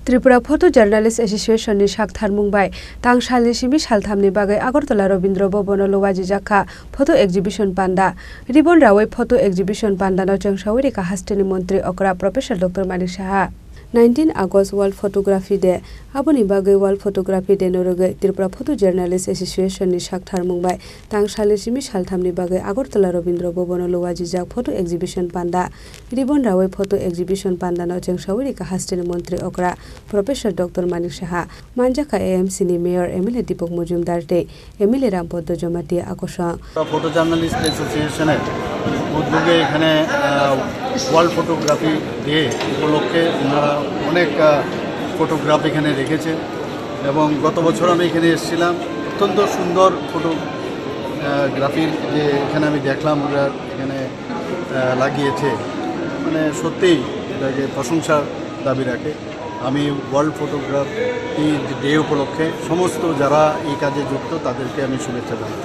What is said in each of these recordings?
Tripura photo journalist association नि साकथार मुंबाई तांग सालनि सिमि सालथामनि बागै आगरतला रवीन्द्र भवन लवाजी जाखा फटो एक्जिबिशन पान्डा रिबन रावै फटो एक्जिबिशन पान्डा न चंसावै रेखा हास्टेनि मंत्री अकरा professor doctor Manik Saha 19 August world photography day आबोनि बागै वर्ल्ड फोटोग्राफी डे नरगै त्रिपुरा फटो जार्नालिस्ट एसोसिएशन नि साकथार मुंबाई तांग सालनि सिमि सालथामनि बागै आगरतला रवीन्द्र भवन लवाजी जाख फटो एक्जिबिशन पान्डा रिबन रावै फटो एक्जिबिशन पान्डा न चंसावै रेखा हास्टेनि मंत्री अकरा प्रोफेसर डॉक्टर मानिक साहा मानजाखा एएमसी नि मेयर एमएलए दीपक मजुमदार ते एमएलए रामपद जमाती आकर्षण फोटो জার্নালিস্ট অ্যাসোসিয়েশনের উদ্যোগে এখানে ওয়ার্ল্ড ফটোগ্রাফি ডে উপলক্ষে ওনারা অনেক ফটোগ্রাফ এখানে রেখেছে এবং গত বছর আমি এখানে এসেছিলাম অত্যন্ত সুন্দর ফটোগ্রাফির যে এখানে আমি দেখলাম ওরা এখানে লাগিয়েছে মানে সত্যিই এটাকে প্রশংসার দাবি রাখে আমি ওয়ার্ল্ড ফটোগ্রাফি ডে উপলক্ষে সমস্ত যারা এই কাজে যুক্ত তাদেরকে আমি শুভেচ্ছা জানাই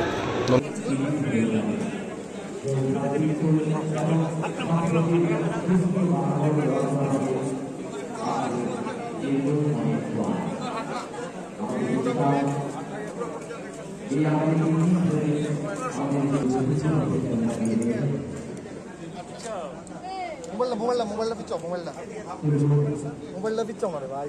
মোবাইলটা পিচ্ছ মারে ভাই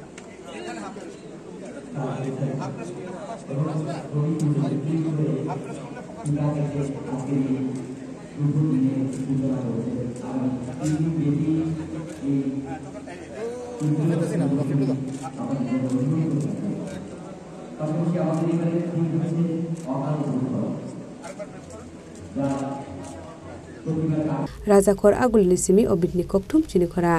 राजाखर आगुलनि सिमी अबिदनि ककथुम चिनिखरा।